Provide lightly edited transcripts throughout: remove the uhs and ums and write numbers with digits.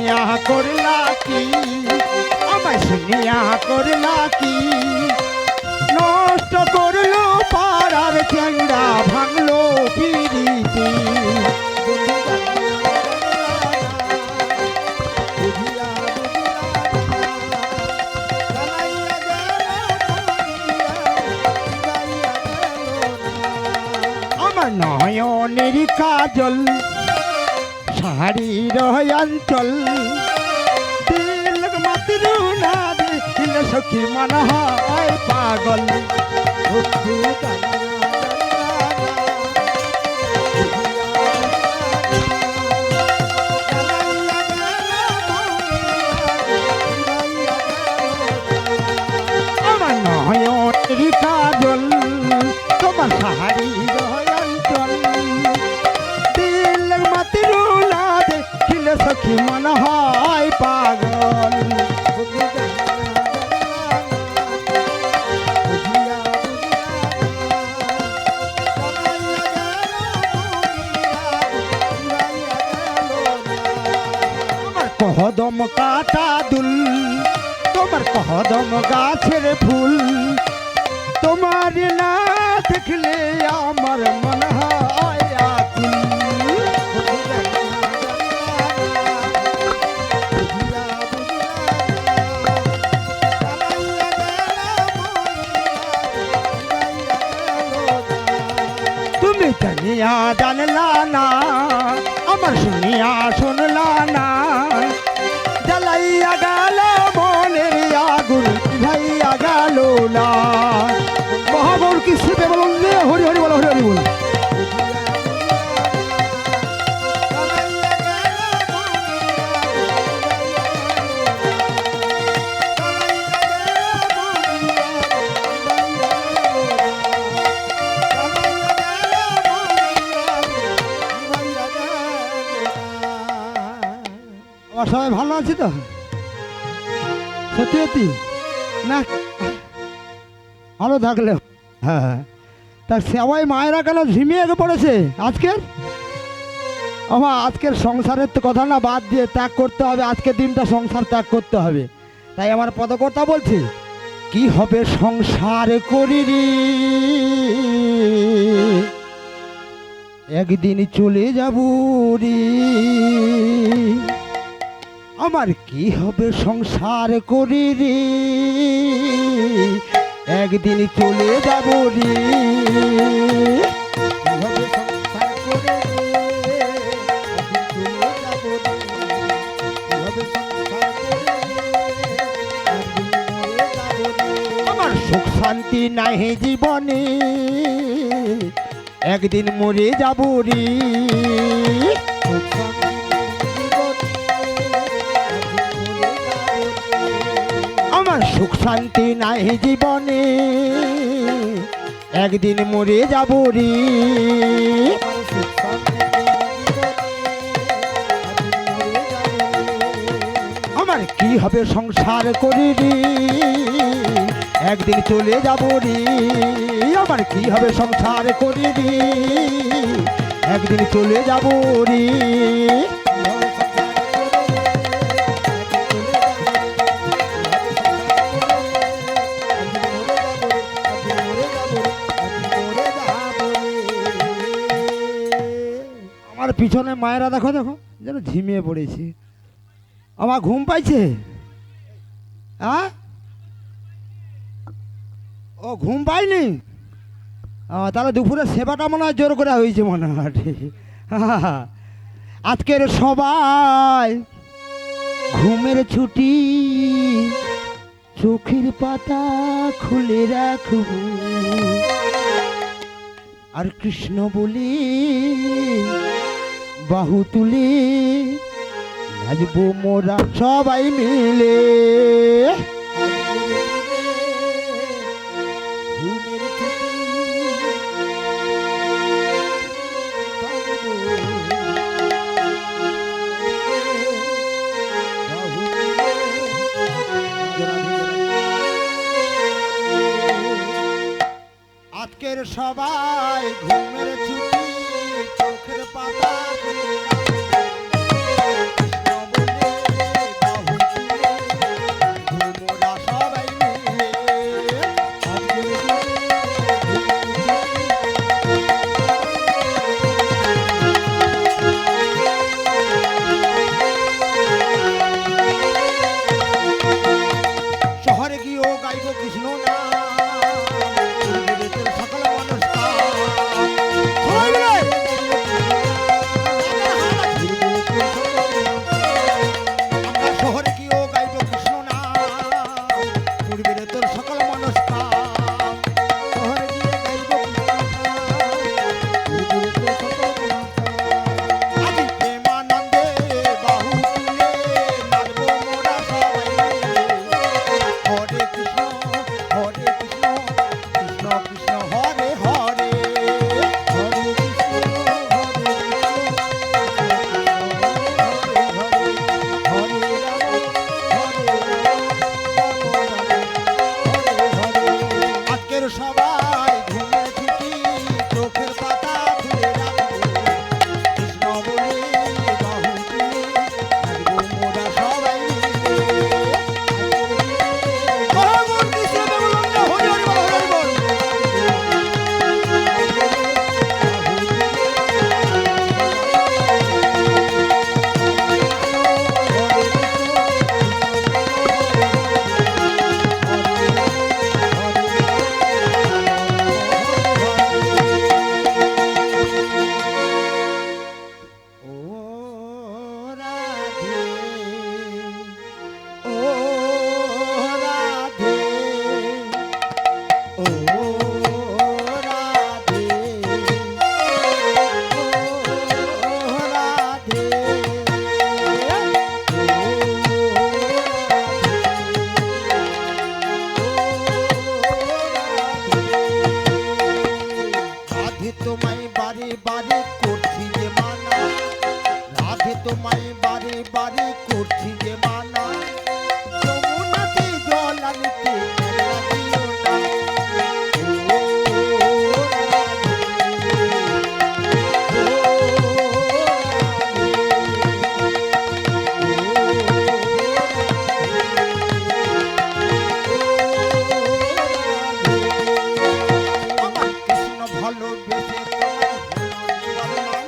শুনিয়া করলা কি, আমায় শুনিয়া করলা কি, নষ্ট করলো পাড়ার চ্যাংড়া, ভাঙলো পিরিতি। আমার নয়নের কাজল শাড়ির অঞ্চল, দিল মাত্র না দিল সখী মন হয় পাগল। আমার নয়নের কাজল তোমার শাড়ির অঞ্চল, দিল মাত্র না দিল সখী মন হয় পাগল। কদম কাটা দুল তোমার কদম গাছের ফুল, তোমার না দেখলে আমার মন হয় আকুল। তুমি জানিয়া জানলা না, আমার শুনিয়া শুনলা না, জ্বালাইয়া গেল মনের আগুন ভাইয়া গেল না। মহাবর কি শিবে বলুন, হরি হরি বলো, হরি হরি বল। সবাই ভালো আছি তো? সত্যি সত্যি না ভালো থাকলে হ্যাঁ হ্যাঁ। তা সবাই মায়েরা কেন ঝিমিয়ে পড়েছে আজকের? আমার আজকের সংসারের তো কথা না বাদ দিয়ে ত্যাগ করতে হবে, আজকের দিনটা সংসার ত্যাগ করতে হবে। তাই আমার পদকর্তা বলছি, কি হবে সংসার করি রে, একদিন চলে যাব রে। আমার কি হবে সংসার করি রে, একদিন চলে যাব রে। আমার সুখ শান্তি নাই জীবনে, একদিন মরে যাব রে। আমার সুখ শান্তি নাই জীবনে, একদিন মরে যাব রে। আমার কি হবে সংসার করি রে, একদিন চলে যাব রে। আমার কি হবে সংসার করি রে, একদিন চলে যাব রে। আমার পিছনে মায়েরা দেখো দেখো যেন ঝিমিয়ে পড়েছে। আমার ঘুম পাইছে? হ্যাঁ, ও ঘুম পাইনি? তাহলে দুপুরে সেবাটা মনে হয় জোর করে হয়েছে মনে হয়। আজকের সবাই ঘুমের ছুটি, চোখের পাতা খুলে রাখব, আর কৃষ্ণ বলে বাহু তুলে নাচবো মোরা সবাই মিলে। আজকের সবাই ঘুমের ছুটি, চোখের পাতা করছি যে মানা যমুনাতে জল আনিতে কেন দিও না। আমার কৃষ্ণ ভালোবেসে তোমার হলো জীবন নাম,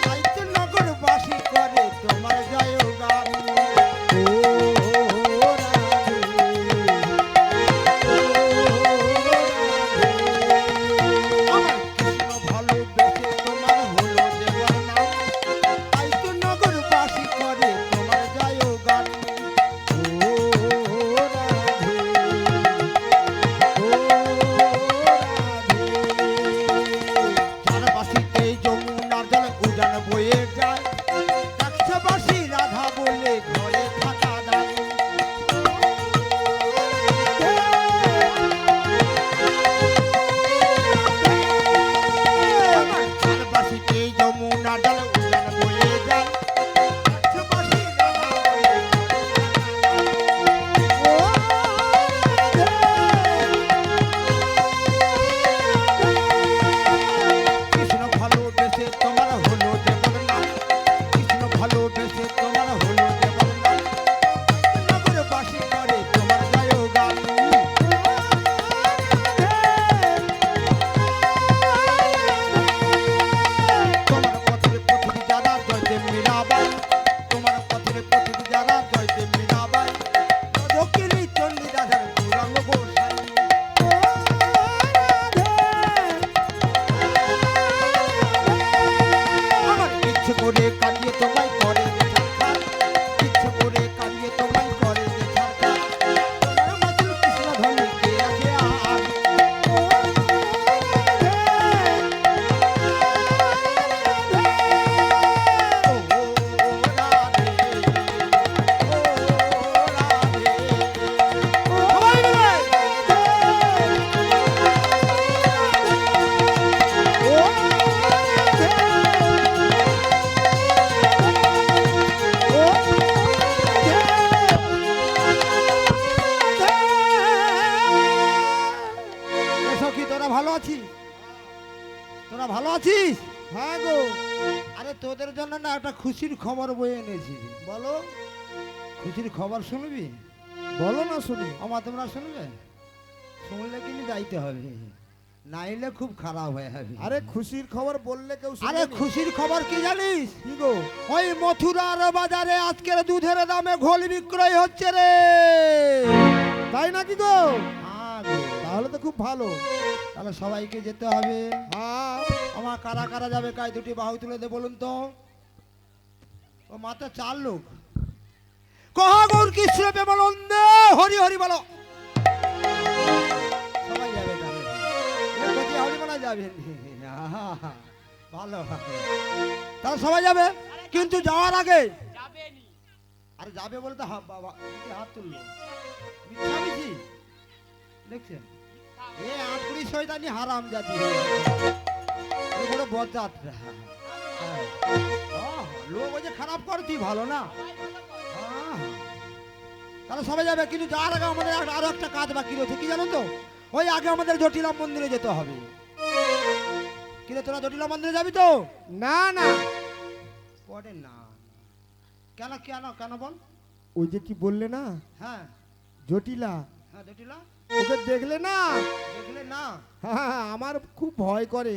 তাই তো নগরবাসী করে তোমার জয়গান। আমার কৃষ্ণ ভালোবেসে তোমার হলো জীবন নাম, তাই তো নগরবাসী করে তোমার জয়গান। চারপাশিতে যমুনার জল উজান বয়ে যায়, কাছাবাসী রাধা বলে ঘরে থাকা যায়। চারপাশিতে যমুনার জল উজান বয়ে যায়, কাছাবাসী রাধা বলে কৃষ্ণ ভালোবেসে তোমার হলো জীবন নাম, কৃষ্ণ ভালোবেসে তোমার হলো জীবন নাম, নগরবাসী করে তোমার জয়গান। তোমার পথের পথিক যারা জয়তে মীরাবাই, তোমার পথের পথিক যারা জয়তে মীরাবাই, দক্ষিণী চণ্ডী রাধার গৌরাঙ্গ গোসাই। আমার ইচ্ছে করে কাঁদিয়ে তোমায় করে যে ছাড়খার, ইচ্ছে করে কাঁদিয়ে তোমায় করে যে ছাড়খার, তোমার মতন কৃষ্ণ ধনী কে আছে আর। ও রাধে, ও রাধে, সবাই মিলে সখী তোরা ভালো আছিস? তোরা ভালো আছিস? হ্যাঁ গো। আরে তোদের জন্য না একটা খুশির খবর বয়ে এনেছি। বলো। খুশির খবর শুনবি? বলো না শুনি। আমার তোমরা শুনবে? শুনলে কিন্তু যাইতে হবে, নাইলে খুব খারাপ হয়ে যাবে। আরে খুশির খবর বললে কেউ আরে খুশির খবর কি জানিস? কি গো? ওই মথুরার বাজারে আজকের দুধের দামে ঘোল বিক্রয় হচ্ছে রে। তাই নাকি গো? হ্যাঁ গো। তাহলে তো খুব ভালো। তাহলে সবাইকে যেতে হবে। হ্যাঁ, আমার কারা কারা যাবে কাই দুটি বাহু তুলে দে বলুন তো। ও মাত্র 4 লোক। কহা গৌর কৃষ্ণ প্রেমানন্দে হরি হরি বলো। সবাই যাবে তাহলে। এর গতি হরি বলা যাবে। আহা, ভালো ভালো। তাহলে সবাই যাবে, কিন্তু যাওয়ার আগে আরে যাবে বলে তো বাবা হাত তুললো। মিথ্যা মিছি দেখছেন? এ 8 কুড়ি শয়তানি হারাম জাতি। বড় বজ্জাতরা। লোক ওই যে খারাপ করতি ভালো না। তাহলে সবাই যাবে, কিন্তু যাওয়ার আগে আমাদের আরো একটা কাজ বাকি রয়েছে। কি জানো তো? ওই আগে আমাদের জটিলা মন্দিরে যেতে হবে। কিন্তু তোরা জটিলা মন্দিরে যাবি তো? না না, পড়ে না। কেন কেন কেন বল? ওই যে কি বললে না, হ্যাঁ জটিলা, হ্যাঁ জটিলা ওকে দেখলে না, দেখলে না হ্যাঁ, আমার খুব ভয় করে।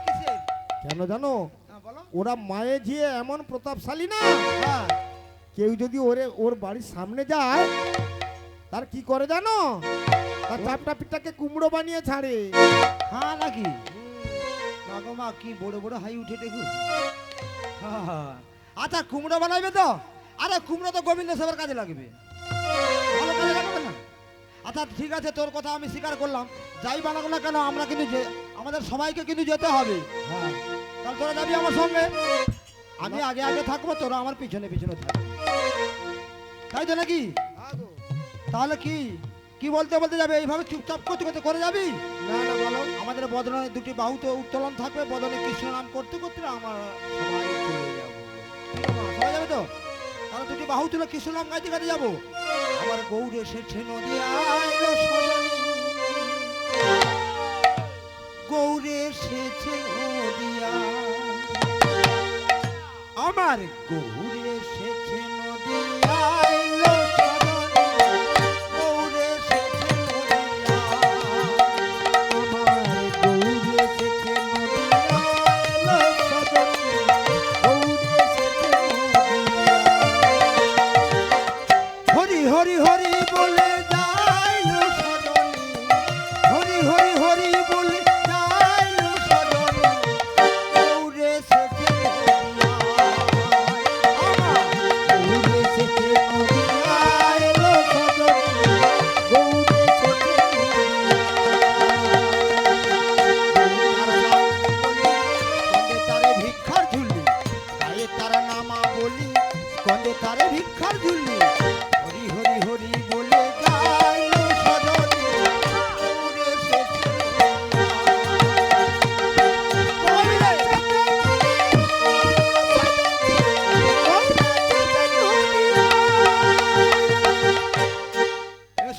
কিসের? কেন জানো? হ্যাঁ বলো। ওরা মায়ে ঝিয়ে এমন প্রতাপশালী না, হ্যাঁ কেউ যদি ওর বাড়ির সামনে যায় তার কি করে জানো? তার চাপটা পিঠটাকে কুমড়ো বানিয়ে ছাড়ে। হ্যাঁ নাকি? মা কি বড় বড় হাই উঠে দেখু। আচ্ছা কুমড়ো বানাইবে তো? আরে কুমড়ো তো গোবিন্দ সেবার কাজে লাগবে, ভালো কাজে লাগবে না? আচ্ছা ঠিক আছে, তোর কথা আমি স্বীকার করলাম। যাই বানাবো না কেন, আমরা কিন্তু আমাদের সবাইকে কিন্তু যেতে হবে। হ্যাঁ তাহলে তোরা যাবি আমার সঙ্গে। আমি আগে আগে থাকবো, তোরা আমার পিছনে পিছনে থাকবি, তাই তো নাকি? তাহলে কি কি বলতে বলতে যাবে? এইভাবে চুপচাপ করতে করতে করে যাবি? না না, বলো। আমাদের বদনে দুটি বাহু তো উত্তোলন থাকবে, বদনে কৃষ্ণ নাম করতে করতে আমরা সবাই চলে যাবো। সবাই যাবে তো? তাহলে বাহু তুলে কৃষ্ণনাম গাইতে গাইতে যাবো। আমার গৌর এসেছে নদিয়ায় লো সজনী, গৌর এসেছে নদিয়ায়, আমার গৌর এসেছে নদিয়ায় লো সজনী, গৌর এসেছে নদিয়ায়, আমার গৌর এসেছে নদিয়ায় লো সজনী, গৌর এসেছে নদিয়ায়। হরি হরি হরি বলে যাইলো সজনী, হরি হরি হরি বলে যাইলো সজনী, গৌর এসেছে নদিয়ায়, আমার গৌর এসেছে নদিয়ায় লো সজনী, গৌর এসেছে নদিয়ায়। তারে ভিক্ষার ঝুলি, গায়ে তারা নামা বলি, স্কন্দে তারে ভিক্ষার ঝুলি, হরি হরি হরি বলে যাইলো সজনী, গৌর এসেছে নদিয়ায়।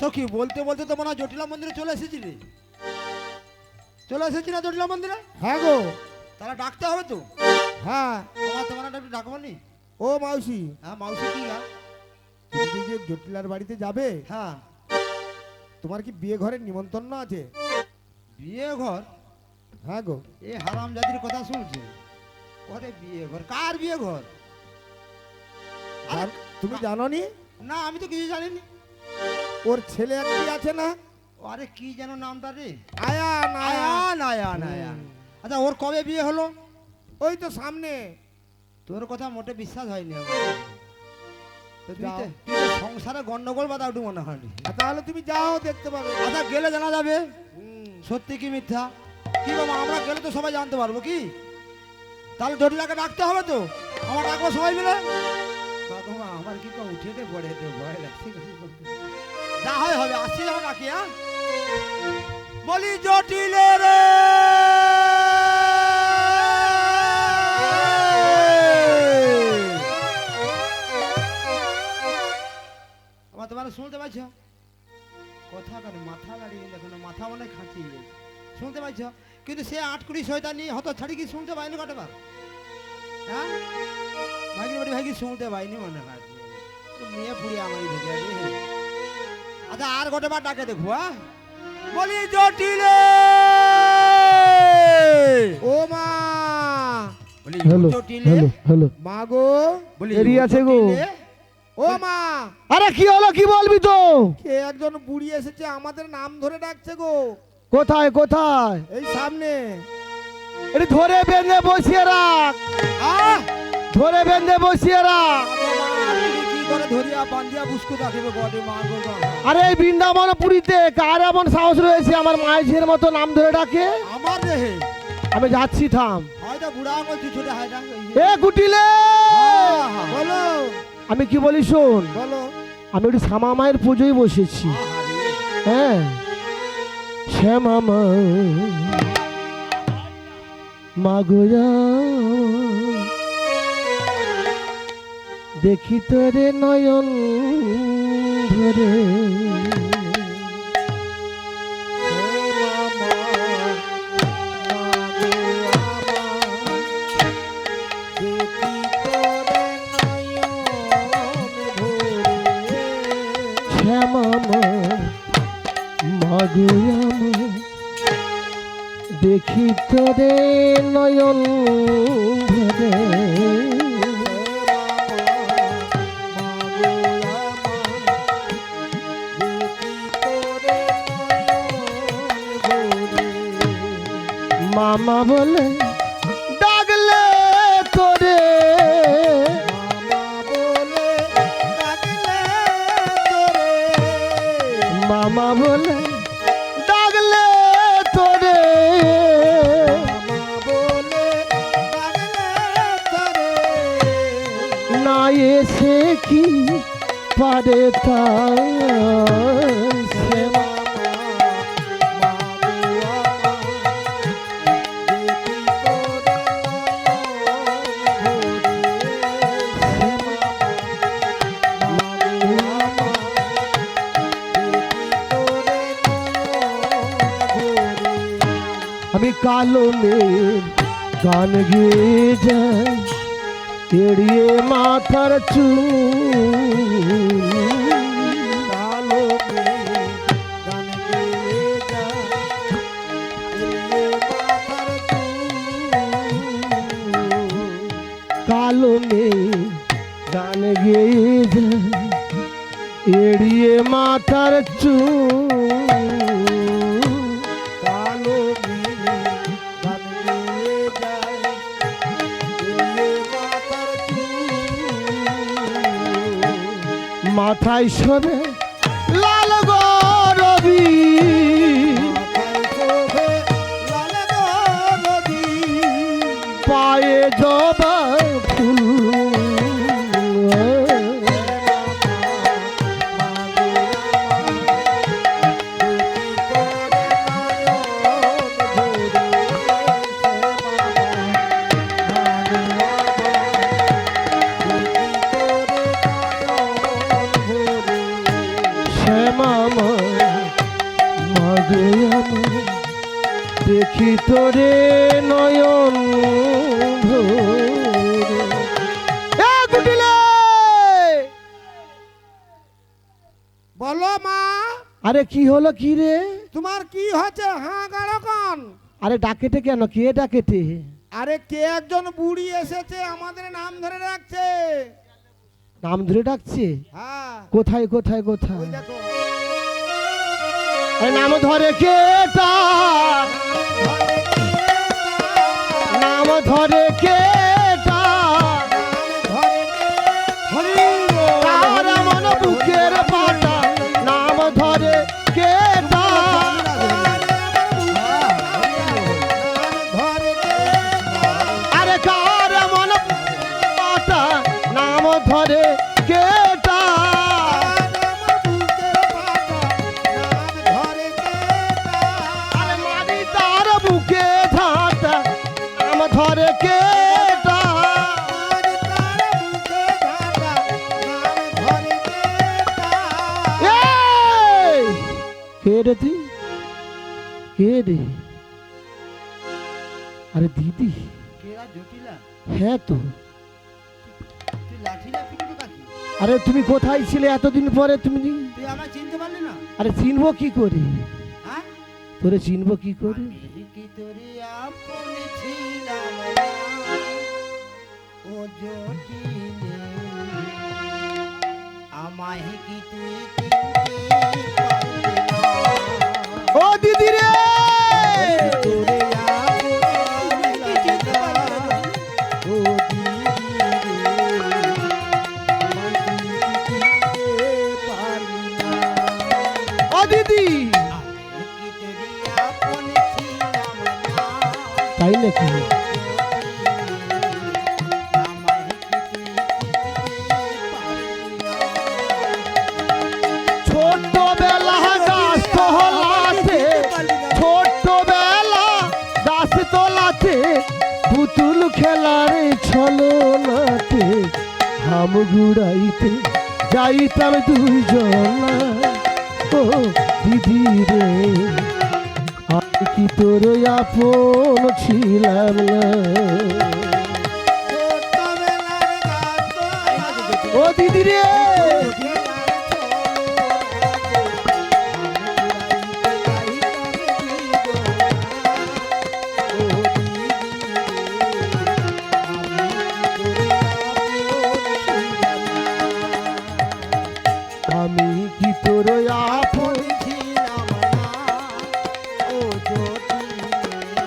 সখী, বলতে বলতে তো মনে হয় জটিলা মন্দিরে চলে এসেছিলি। চলে এসেছি না জটিলা মন্দিরে? হ্যাঁ গো, তারা ডাকতে হবে তো। হ্যাঁ। আমার তোমার একটু ডাকবো নি? ও মাউসি, হ্যাঁ মাউসি কি গা? তুমি যে জটিলার বাড়িতে যাবে, হ্যাঁ। তোমার কি বিয়ে ঘরের নিমন্ত্রণ আছে? বিয়ে ঘর? হ্যাঁ গো। এ হারাম জাতির কথা শুনছে। ওরে বিয়ে ঘর? কার বিয়ে ঘর? আরে, তুমি জানো নি? না আমি তো কিছু জানিনি। ওর ছেলে একটি আছে না? আরে কি যেন নামটা রে? আয়ান, আয়ান। আয়ান আয়ান আয়ান। আচ্ছা ওর কবে বিয়ে হলো? ওই তো সামনে। তোর কথা মোটে বিশ্বাস হয়নি আমার। তো তুই যাও। তুই তো সংসারে গন্ডগোল বাধা একটু মনে হয়নি। তাহলে তুমি যাও, দেখতে পাবে। আচ্ছা গেলে জানা যাবে হুম। সত্যি কি মিথ্যা। কি বাবা, আমরা গেলে তো সবাই জানতে পারবো কি? তাহলে জটিলাকে ডাকতে হবে তো। আমার ডাকবো সবাই মিলে। বাবা আমার কি কম উঠে পড়ে ভয় লাগছে। যা হয় হবে, আসছি যখন ডাকি। হ্যাঁ বলি জটিলে রে, আমার তোমার শুনতে পাইছ কথা? কেন মাথা নাড়িয়ে দেখো না, মাথা মনে খাঁচিয়ে গেছে। শুনতে পাইছ? কিন্তু সে আটকুড়ি শয়তানি হত ছাড়ি কি শুনতে পাইনি কতবার? হ্যাঁ ভাগির বাড়ি ভাগি শুনতে পাইনি মনে হয়। মেয়ে পুড়ি আমারই ভেজে। আচ্ছা আর গোটেবার ডাকে দেখবো। হ্যাঁ বলি জটিলে, ও মা, বলি হ্যালো জটিলে, হ্যালো হ্যালো মা গো, বলি এরিয়া আছে গো। জটিলে। ও মা, আরে কি হলো, কি বলবি তো? কে একজন বুড়ি এসেছে, আমাদের নাম ধরে ডাকছে গো। কোথায় কোথায়? এই সামনে। এটা ধরে বেঁধে বসিয়ে রাখ, আহ ধরে বেঁধে বসিয়ে রাখ। কি করে ধরিয়া বান্ধিয়া বুসকু রাখিবে গডে মা গো গা। আরে এই বৃন্দাবনপুরীতে কার এমন সাহস রয়েছে আমার মায়ের ঝির মতো নাম ধরে ডাকে? আমার রেহে আমি যাচ্ছি, থাম। হয়তো বুড়া আঙুল ছোটে হয় না। এ কুটিলে, বলো আমি কি বলি শোন, বলো। আমি একটু শ্যামা মায়ের পুজোয় বসেছি। হ্যাঁ শ্যামা মা, মাগুরা দেখি তোরে নয়ন ধরে, শ্যামা মা মাগুরা দেখি তোরে নয়ন ধরে, মামা বলে ডাকলে তোরে, মামা বলে ডাকলে তোরে, না এসে কি পারে তা আমি কালো মেঘ গান গেয়ে যাই এড়িয়ে মাথার চুল। কালো মেঘ গান গেয়ে যায়, এড়িয়ে মাথার চুল। কালো মেঘ গান গেয়ে যায় এড়িয়ে মাথার চুল। কালো মেঘ গান গেয়ে যায়, এড়িয়ে মাথার চুল। মাথায় শোভে লাল গরবি মাথায় শোভে লাল গরবি, পায়ে জবা ফুল। শ্যামামা মাগে আমার দেখি তোরে নয়ন ভরে। এ গুটিলে! বলো মা, আরে কি হলো কি রে? তোমার কি হয়েছে? হাঁ গাড়ো কন। আরে ডাকেটে কেন? কে ডাকেটে? আরে কে একজন বুড়ি এসেছে, আমাদের নাম ধরে রাখছে। নাম ধরে ডাকছে? হ্যাঁ, কোথায় কোথায় ওই কোথায়? দেখো। আরে নাম ধরে কেটা? নাম ধরে কেটা? তার মন বুকের পাটা নাম ধরে কেটা? আরে কার মন পাটা নাম ধরে কেটা? আরে মারি তার বুকে ঝাঁটা নাম ধরে কেটা? এই! কে রে তুই? কে রে? আরে দিদি, হ্যাঁ তো। আরে তুমি কোথায় ছিলে এতদিন পরে? তুমি তুই আমায় চিনতে পারলি না? আরে চিনবো কি করে? হ্যাঁ? তোরে চিনবো কি করে? আমি কি তোরে আপন ছিলাম না, ও জটিলে, আমায় কি তুই চিনতে পারলি না? ও দিদি রে! তোরে আপন কি চিনতে পারলি না? ও দিদি রে, আমায় তুই চিনতে পারলি না। ও দিদি! আমি কি তোরে আপন ছিলাম না, তাই নাকি? আমায় কি তুই চিনতে পারলি না? ছোট্টবেলা গাছ তোলাতে, ছোট্টবেলা গাছ তোলাতে, পুতুল খেলার ছলনাতে হাম গুড়াইতে যাইতাম দুইজনা। ও দিদি রে, আমি কি তোর আপন ছিলাম না? ছোটবেলার গাছ ও দিদি রে! আমি কি তোর আপন?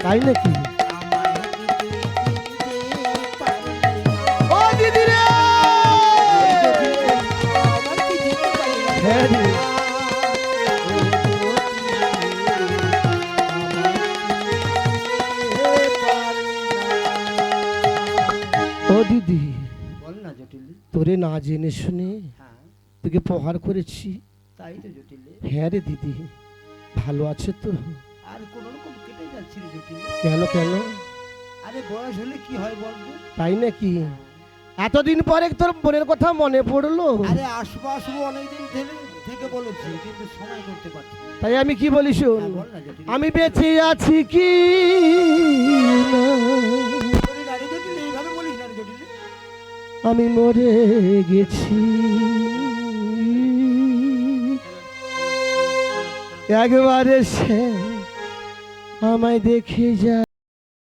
তাই নাকি? ও দিদি রে! হ্যাঁ রে। ও দিদি, বল না জটিল। তোরে না জেনে শুনে হ্যাঁ, তোকে প্রহার করেছি। তাই তো জটিল। হ্যাঁ রে দিদি, ভালো আছে তো? আর কোন রকম কেটে যাচ্ছি রে জটিল। কেন কেন? আরে বয়স হলে কি হয় বলবো? তাই নাকি? এতদিন পরে তোর বোনের কথা মনে পড়লো? আরে আসবো আসবো অনেকদিন ধরে থেকে বলেছি কিন্তু সময় করতে পারছি না। তাই আমি কি বলি শোন, হ্যাঁ, বল না জটিল। আমি বেঁচে আছি কি না, বলি না রে জটিল, এইভাবে বলিস না রে জটিল। আমি মরে গেছি। একবার এসে আমায় দেখে যা,